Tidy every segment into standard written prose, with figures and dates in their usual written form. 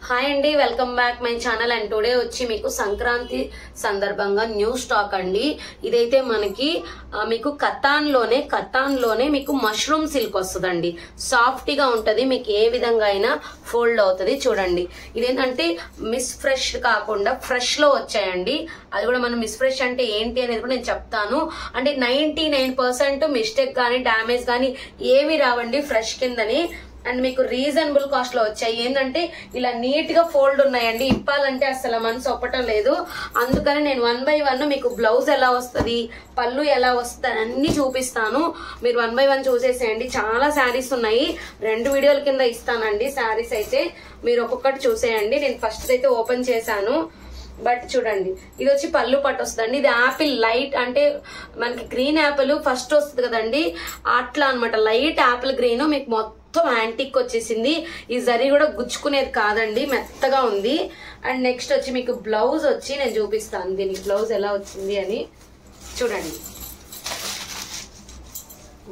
Hi అండి, welcome back my channel. And today వచ్చి మీకు సంక్రాంతి సందర్భంగా న్యూ స్టాక్ అండి. ఇదైతే మనకి మీకు కతాన్లోనే మీకు మష్రూమ్ సిల్క్ వస్తుందండి. సాఫ్ట్ గా ఉంటది, మీకు ఏ విధంగా అయినా ఫోల్డ్ అవుతుంది. చూడండి, ఇదేంటంటే మిస్ ఫ్రెష్ కాకుండా ఫ్రెష్ లో వచ్చాయండి. అది కూడా మనం మిస్ ఫ్రెష్ అంటే ఏంటి అనేది కూడా నేను చెప్తాను. అంటే 99% మిస్టేక్ కానీ డ్యామేజ్ కానీ ఏమి రావండి ఫ్రెష్ కిందని. అండ్ మీకు రీజనబుల్ కాస్ట్ లో వచ్చాయి. ఏంటంటే ఇలా నీట్ గా ఫోల్డ్ ఉన్నాయండి. ఇప్పాలంటే అసలు మనసు ఒప్పటం లేదు. అందుకని నేను 1 by 1 మీకు బ్లౌజ్ ఎలా వస్తుంది, పళ్ళు ఎలా వస్తుంది అన్ని చూపిస్తాను. మీరు 1 by 1 చూసేసేయండి. చాలా శారీస్ ఉన్నాయి, 2 వీడియోల కింద ఇస్తానండి. శారీస్ అయితే మీరు ఒక్కొక్కటి చూసేయండి. నేను ఫస్ట్ అయితే ఓపెన్ చేశాను. బట్ చూడండి, ఇది వచ్చి పళ్ళు పట్టు వస్తుందండి. ఇది యాపిల్ లైట్, అంటే మనకి గ్రీన్ యాపిల్ ఫస్ట్ వస్తుంది కదండి, అట్లా అనమాట. లైట్ యాపిల్ గ్రీన్ మీకు మొత్తం యాంటిక్ వచ్చేసింది. ఈ జరీ కూడా గుచ్చుకునేది కాదండి, మెత్తగా ఉంది. అండ్ నెక్స్ట్ వచ్చి మీకు బ్లౌజ్ వచ్చి నేను చూపిస్తాను. దీనికి బ్లౌజ్ ఎలా వచ్చింది అని చూడండి.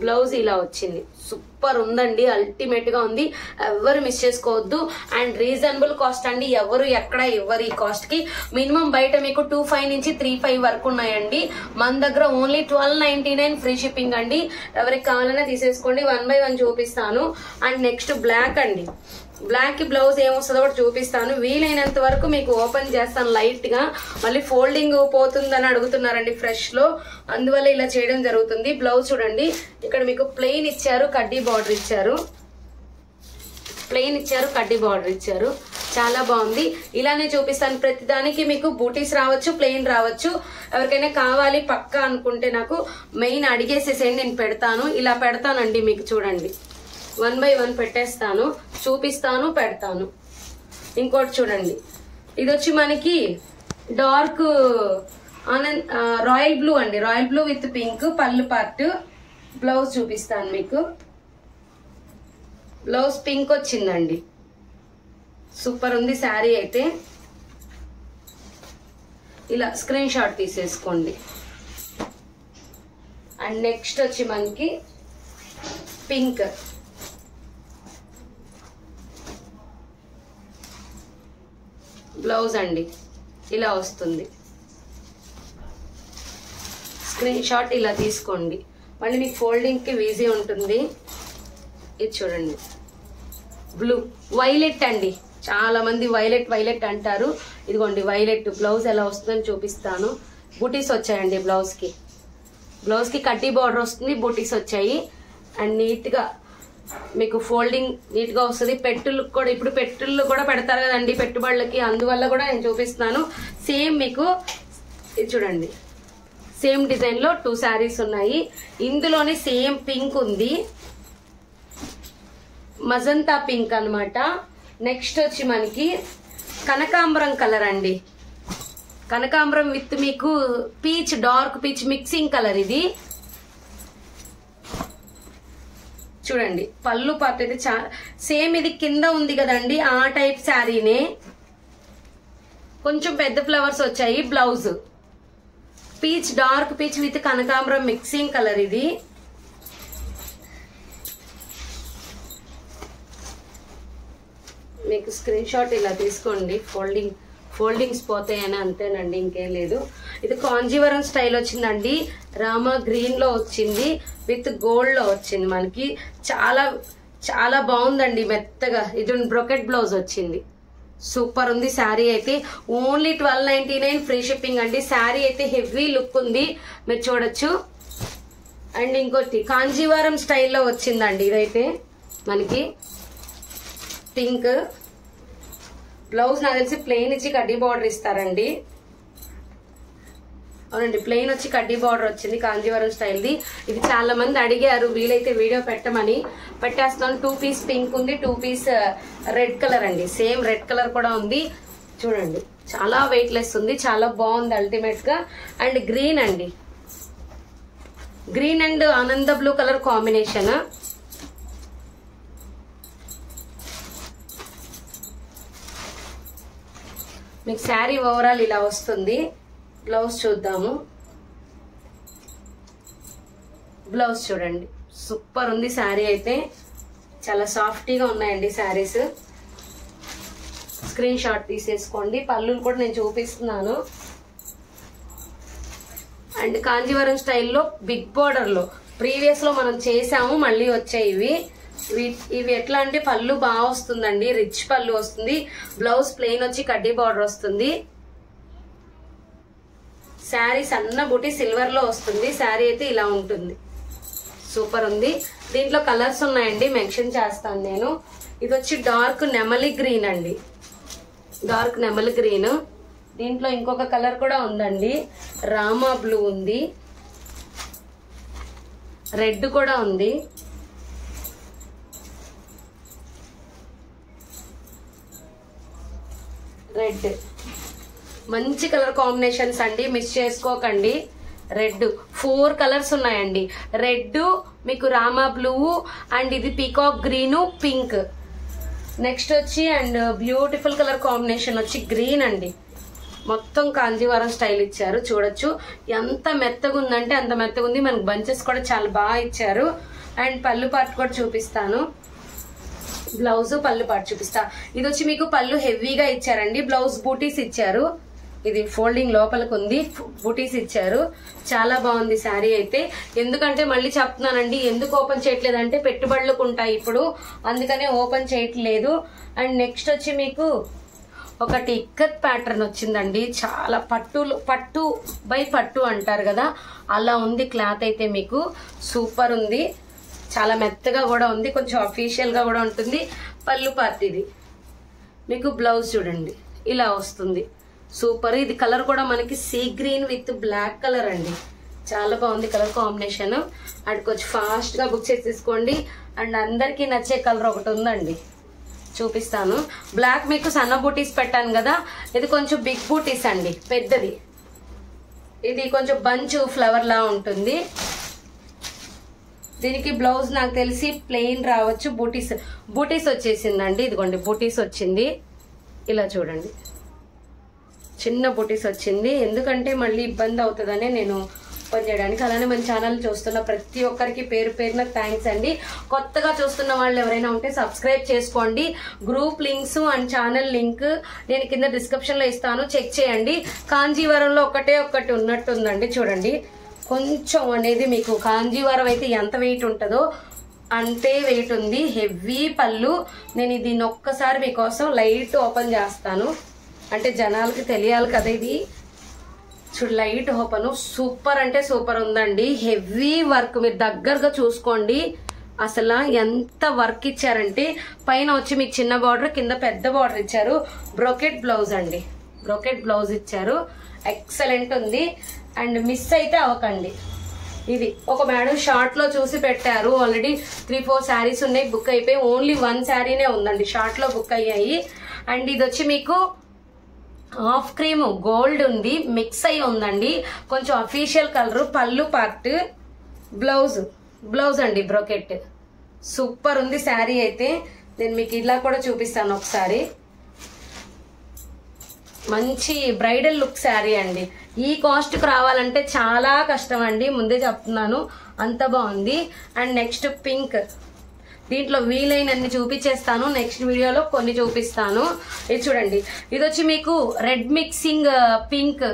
బ్లౌజ్ ఇలా వచ్చింది, సూపర్ ఉందండి, అల్టిమేట్ గా ఉంది. ఎవరు మిస్ చేసుకోవద్దు. అండ్ రీజనబుల్ కాస్ట్ అండి, ఎవరు ఎక్కడ ఇవ్వరు ఈ కాస్ట్ కి. మినిమం బయట మీకు 25 నుంచి 35 వరకు ఉన్నాయండి. మన దగ్గర ఓన్లీ 1299 ఫ్రీ షిప్పింగ్ అండి. ఎవరికి కావాలన్నా తీసేసుకోండి. 1 by 1 చూపిస్తాను. అండ్ నెక్స్ట్ బ్లాక్ అండి. బ్లాక్ కి బ్లౌజ్ ఏమొస్తుందో కూడా చూపిస్తాను. వీలైనంత వరకు మీకు ఓపెన్ చేస్తాను లైట్ గా. మళ్ళీ ఫోల్డింగ్ పోతుందని అడుగుతున్నారండి ఫ్రెష్ లో, అందువల్ల ఇలా చేయడం జరుగుతుంది. బ్లౌజ్ చూడండి, ఇక్కడ మీకు ప్లెయిన్ ఇచ్చారు, కడ్డీ బార్డర్ ఇచ్చారు. ప్లెయిన్ ఇచ్చారు, కడ్డీ బార్డర్ ఇచ్చారు. చాలా బాగుంది. ఇలానే చూపిస్తాను. ప్రతిదానికి మీకు బూటీస్ రావచ్చు, ప్లెయిన్ రావచ్చు. ఎవరికైనా కావాలి పక్కా అనుకుంటే నాకు మెయిన్ అడిగేసేసేయండి, నేను పెడతాను. ఇలా పెడతానండి మీకు. చూడండి, 1 by 1 పెట్టేస్తాను, చూపిస్తాను, పెడతాను. ఇంకోటి చూడండి, ఇది వచ్చి మనకి డార్క్ రాయల్ బ్లూ అండి. రాయల్ బ్లూ విత్ పింక్ పళ్ళు పార్ట్. బ్లౌజ్ చూపిస్తాను మీకు. బ్లౌజ్ పింక్ వచ్చిందండి, సూపర్ ఉంది శారీ అయితే. ఇలా స్క్రీన్ షాట్ తీసేసుకోండి. అండ్ నెక్స్ట్ వచ్చి మనకి పింక్. బ్లౌజ్ అండి ఇలా వస్తుంది. స్క్రీన్ షాట్ ఇలా తీసుకోండి, మళ్ళీ మీకు ఫోల్డింగ్ కి ఈజీ ఉంటుంది. ఇది చూడండి, బ్లూ వైలెట్ అండి. చాలా మంది వైలెట్ అంటారు. ఇదిగోండి వైలెట్. బ్లౌజ్ ఎలా వస్తుందని చూపిస్తాను. బూటీస్ వచ్చాయండి బ్లౌజ్ కి కడ్డీ బార్డర్ వస్తుంది, బూటీస్ వచ్చాయి. అండ్ నీట్ గా మీకు ఫోల్డింగ్ నీట్ గా వస్తుంది. పెట్టులు కూడా, ఇప్పుడు పెట్టులు కూడా పెడతారు కదండి పెట్టుబడులకి, అందువల్ల కూడా నేను చూపిస్తున్నాను. సేమ్ మీకు ఇది చూడండి, సేమ్ డిజైన్ లో 2 శారీస్ ఉన్నాయి. ఇందులోనే సేమ్ పింక్ ఉంది, మజంతా పింక్ అన్నమాట. నెక్స్ట్ వచ్చి మనకి కనకాంబరం కలర్ అండి. కనకాంబరం విత్ మీకు peach, dark peach mixing colour. ఇది చూడండి, పళ్ళు పార్ట్ అయితే సేమ్ ఇది కింద ఉంది కదండి, ఆ టైప్ శారీనే. కొంచెం పెద్ద ఫ్లవర్స్ వచ్చాయి. Blouse peach, dark peach with కనకాంబరం మిక్సింగ్ కలర్. ఇది మీకు స్క్రీన్ షాట్ ఇలా తీసుకోండి. ఫోల్డింగ్స్ పోతాయని అంతేనండి, ఇంకేం లేదు. ఇది కాంజీవరం స్టైల్ వచ్చిందండి. రామా గ్రీన్ లో వచ్చింది, విత్ గోల్డ్ లో వచ్చింది. మనకి చాలా చాలా బాగుందండి, మెత్తగా. ఇది బ్రొకెట్ బ్లౌజ్ వచ్చింది. సూపర్ ఉంది శారీ అయితే. ఓన్లీ 1299 ఫ్రీ షిప్పింగ్ అండి. శారీ అయితే హెవీ లుక్ ఉంది, మీరు చూడొచ్చు. అండ్ ఇంకోటి కాంజీవరం స్టైల్లో వచ్చిందండి. ఇదైతే మనకి పింక్. బ్లౌజ్ నాకు తెలిసి ప్లెయిన్ ఇచ్చి కడ్డీ బార్డర్ ఇస్తారండి. అవునండి, ప్లెయిన్ వచ్చి కడ్డీ బార్డర్ వచ్చింది, కాంజీవరం స్టైల్ది. ఇది చాలా మంది అడిగారు, వీలైతే వీడియో పెట్టమని. పెట్టేస్తున్నాను. 2 పీస్ పింక్ ఉంది, 2 పీస్ రెడ్ కలర్ అండి. సేమ్ రెడ్ కలర్ కూడా ఉంది. చూడండి, చాలా వెయిట్ లెస్ ఉంది, చాలా బాగుంది అల్టిమేట్ గా. అండ్ గ్రీన్ అండి, గ్రీన్ అండ్ ఆనంద బ్లూ కలర్ కాంబినేషన్. మీకు శారీ ఓవరాల్ ఇలా వస్తుంది. బ్లౌజ్ చూద్దాము. బ్లౌజ్ చూడండి, సూపర్ ఉంది శారీ అయితే. చాలా సాఫ్టీగా ఉన్నాయండి శారీస్. స్క్రీన్ షాట్ తీసేసుకోండి. పళ్ళులు కూడా నేను చూపిస్తున్నాను. అండ్ కాంజీవరం స్టైల్లో బిగ్ బోర్డర్ లో ప్రీవియస్ లో మనం చేసాము, మళ్ళీ వచ్చాయి ఇవి ఎట్లా అంటే పళ్ళు బాగా వస్తుందండి, రిచ్ పళ్ళు వస్తుంది. బ్లౌజ్ ప్లెయిన్ వచ్చి కడ్డీ బార్డర్ వస్తుంది. శారీ సన్న బుటీ సిల్వర్ లో వస్తుంది. శారీ అయితే ఇలా ఉంటుంది, సూపర్ ఉంది. దీంట్లో కలర్స్ ఉన్నాయండి, మెన్షన్ చేస్తాను నేను. ఇది వచ్చి డార్క్ నెమలి గ్రీన్ అండి, డార్క్ నెమలి గ్రీన్. దీంట్లో ఇంకొక కలర్ కూడా ఉందండి, రామా బ్లూ ఉంది, రెడ్ కూడా ఉంది. రెడ్ మంచి కలర్ కాంబినేషన్స్ అండి, మిస్ చేసుకోకండి. రెడ్ 4 కలర్స్ ఉన్నాయండి. రెడ్ మీకు రామా బ్లూ అండ్ ఇది పీకాక్ గ్రీన్, పింక్. నెక్స్ట్ వచ్చి అండ్ బ్యూటిఫుల్ కలర్ కాంబినేషన్ వచ్చి గ్రీన్ అండి. మొత్తం కాంజీవరం స్టైల్ ఇచ్చారు, చూడొచ్చు ఎంత మెత్తగా ఉందంటే అంత మెత్తగా ఉంది. మనకు బంచెస్ కూడా చాలా బాగా ఇచ్చారు. అండ్ పళ్ళు పార్ట్ కూడా చూపిస్తాను, బ్లౌజ్ పళ్ళు పార్ట్ చూపిస్తా. ఇది వచ్చి మీకు పళ్ళు హెవీగా ఇచ్చారండి, బ్లౌజ్ బూటీస్ ఇచ్చారు. ఇది ఫోల్డింగ్ లోపలికి ఉంది, బూటీస్ ఇచ్చారు. చాలా బాగుంది శారీ అయితే. ఎందుకంటే మళ్ళీ చెప్తున్నానండి, ఎందుకు ఓపెన్ చేయట్లేదు అంటే పెట్టుబడులకు ఉంటాయి ఇప్పుడు, అందుకనే ఓపెన్ చేయట్లేదు. అండ్ నెక్స్ట్ వచ్చి మీకు ఒకటి ఇక్కత్ ప్యాటర్న్ వచ్చిందండి, చాలా పట్టు బై పట్టు అంటారు కదా, అలా ఉంది క్లాత్ అయితే. మీకు సూపర్ ఉంది, చాలా మెత్తగా కూడా ఉంది, కొంచెం అఫీషియల్ గా కూడా ఉంటుంది. పళ్ళు పార్ట్ ఇది. మీకు బ్లౌజ్ చూడండి ఇలా వస్తుంది, సూపర్. ఇది కలర్ కూడా మనకి sea green with black colour అండి, చాలా బాగుంది కలర్ కాంబినేషన్. అండ్ కొంచెం ఫాస్ట్ గా బుక్ చేసేసుకోండి. అండ్ అందరికి నచ్చే కలర్ ఒకటి ఉందండి, చూపిస్తాను. బ్లాక్ మీకు సన్న బూటీస్ పెట్టాను కదా, ఇది కొంచెం బిగ్ బూటీస్ అండి, పెద్దది. ఇది కొంచెం బంచ్ ఫ్లవర్ లా ఉంటుంది. దీనికి బ్లౌజ్ నాకు తెలిసి ప్లెయిన్ రావచ్చు, బూటీస్ వచ్చేసిందండి. ఇదిగోండి బూటీస్ వచ్చింది, ఇలా చూడండి చిన్న బూటీస్ వచ్చింది. ఎందుకంటే మళ్ళీ ఇబ్బంది అవుతుందని నేను ఓపెన్ చేయడానికి. అలానే మన ఛానల్ చూస్తున్న ప్రతి ఒక్కరికి పేరు పేరున థ్యాంక్స్ అండి. కొత్తగా చూస్తున్న వాళ్ళు ఎవరైనా ఉంటే సబ్స్క్రైబ్ చేసుకోండి. Group links and channel link నేను కింద డిస్క్రిప్షన్ లో ఇస్తాను, చెక్ చేయండి. కాంజీవరంలో ఒకటి ఉన్నట్టుందండి, చూడండి కొంచెం అనేది. మీకు కాంజీవరం అయితే ఎంత వెయిట్ ఉంటుందో అంతే వెయిట్ ఉంది, హెవీ పళ్ళు. నేను దీన్ని ఒక్కసారి మీకోసం లైట్ ఓపెన్ చేస్తాను, అంటే జనాలకి తెలియాలి కదా. ఇది చూడు లైట్ ఓపెన్, సూపర్ అంటే సూపర్ ఉందండి. హెవీ వర్క్, మీరు దగ్గరగా చూసుకోండి. అసలు ఎంత వర్క్ ఇచ్చారంటే పైన వచ్చి మీకు చిన్న బార్డర్, కింద పెద్ద బార్డర్ ఇచ్చారు. బ్రోకెట్ బ్లౌజ్ అండి, బ్రోకెట్ బ్లౌజ్ ఇచ్చారు, ఎక్సలెంట్ ఉంది. అండ్ మిస్ అయితే అవ్వకండి. ఇది ఒక మేడం షార్ట్ లో చూసి పెట్టారు, ఆల్రెడీ 3-4 శారీస్ ఉన్నాయి, బుక్ అయిపోయి ఓన్లీ 1 శారీనే ఉందండి షార్ట్ లో బుక్ అయ్యాయి. అండ్ ఇది వచ్చి మీకు హాఫ్ క్రీమ్ గోల్డ్ ఉంది, మిక్స్ అయ్యి ఉందండి, కొంచెం అఫీషియల్ కలర్. పళ్ళు పార్ట్, బ్లౌజ్ అండి బ్రోకెట్. సూపర్ ఉంది శారీ అయితే. నేను మీకు ఇలా కూడా చూపిస్తాను ఒకసారి. మంచి బ్రైడల్ లుక్ శారీ అండి. ఈ కాస్ట్ కు రావాలంటే చాలా కష్టం అండి, ముందే చెప్తున్నాను, అంత బాగుంది. అండ్ నెక్స్ట్ పింక్, దీంట్లో వీలైనన్ని చూపించేస్తాను, నెక్స్ట్ వీడియోలో కొన్ని చూపిస్తాను. ఇది చూడండి, ఇది వచ్చి మీకు రెడ్ మిక్సింగ్ పింక్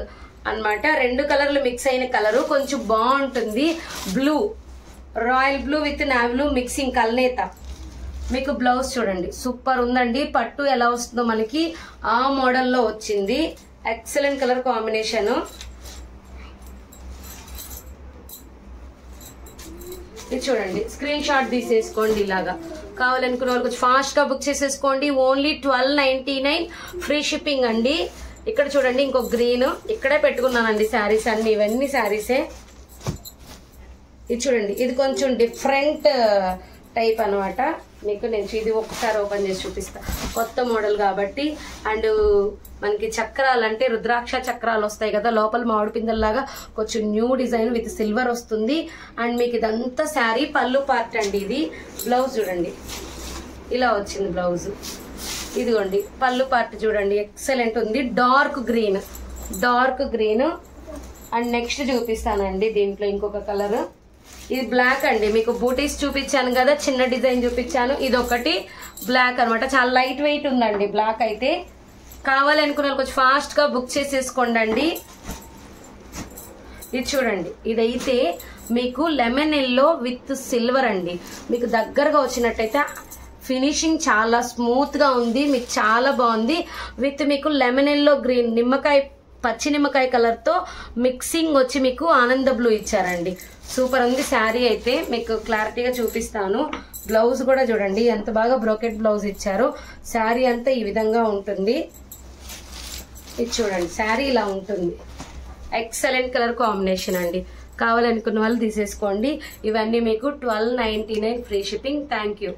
అన్నమాట, 2 కలర్లు మిక్స్ అయిన కలరు, కొంచెం బాగుంటుంది. Blue, royal blue with navy blue mixing కల్నేత. మీకు బ్లౌజ్ చూడండి సూపర్ ఉందండి. పట్టు ఎలా వస్తుందో మనకి ఆ మోడల్లో వచ్చింది, ఎక్సలెంట్ కలర్ కాంబినేషన్. ఇది చూడండి, స్క్రీన్ షాట్ తీసేసుకోండి. ఇలాగా కావాలనుకున్న వాళ్ళు కొంచెం ఫాస్ట్ గా బుక్ చేసేసుకోండి. ఓన్లీ 1299 ఫ్రీ షిప్పింగ్ అండి. ఇక్కడ చూడండి ఇంకో గ్రీన్, ఇక్కడే పెట్టుకున్నానండి శారీస్ అన్ని, ఇవన్నీ శారీసే. ఇది చూడండి, ఇది కొంచెం డిఫరెంట్ టైప్ అనమాట. మీకు నేను ఇది ఒకసారి ఓపెన్ చేసి చూపిస్తా, కొత్త మోడల్ కాబట్టి. అండ్ మనకి చక్రాలు అంటే రుద్రాక్ష చక్రాలు వస్తాయి కదా లోపల, మామిడి పిందల్లాగా కొంచెం న్యూ డిజైన్ విత్ సిల్వర్ వస్తుంది. అండ్ మీకు ఇదంతా శారీ పళ్ళు పార్ట్ అండి. ఇది బ్లౌజ్ చూడండి ఇలా వచ్చింది బ్లౌజ్. ఇదిగోండి పళ్ళు పార్ట్ చూడండి, ఎక్సలెంట్ ఉంది. Dark green. అండ్ నెక్స్ట్ చూపిస్తానండి, దీంట్లో ఇంకొక కలర్. ఇది బ్లాక్ అండి, మీకు బూటీస్ చూపించాను కదా, చిన్న డిజైన్ చూపించాను. ఇది ఒకటి బ్లాక్ అనమాట, చాలా లైట్ వెయిట్ ఉందండి బ్లాక్ అయితే. కావాలనుకున్న వాళ్ళు కొంచెం ఫాస్ట్ గా బుక్ చేసేసుకోండి. ఇది చూడండి, ఇదైతే మీకు లెమన్ ఎల్లో విత్ సిల్వర్ అండి. మీకు దగ్గరగా వచ్చినట్టయితే ఫినిషింగ్ చాలా స్మూత్ గా ఉంది, మీకు చాలా బాగుంది. విత్ మీకు లెమన్ ఎల్లో గ్రీన్ నిమ్మకాయ పచ్చి నిమ్మకాయ కలర్ తో మిక్సింగ్ వచ్చి మీకు ఆనంద బ్లూ ఇచ్చారండి. సూపర్ ఉంది శారీ అయితే. మీకు క్లారిటీగా చూపిస్తాను. బ్లౌజ్ కూడా చూడండి ఎంత బాగా బ్రోకెట్ బ్లౌజ్ ఇచ్చారు. శారీ అంతా ఈ విధంగా ఉంటుంది. ఇది చూడండి, శారీ ఇలా ఉంటుంది. ఎక్సలెంట్ కలర్ కాంబినేషన్ అండి. కావాలనుకున్న వాళ్ళు తీసేసుకోండి. ఇవన్నీ మీకు 1299 ఫ్రీ షిప్పింగ్. Thank you.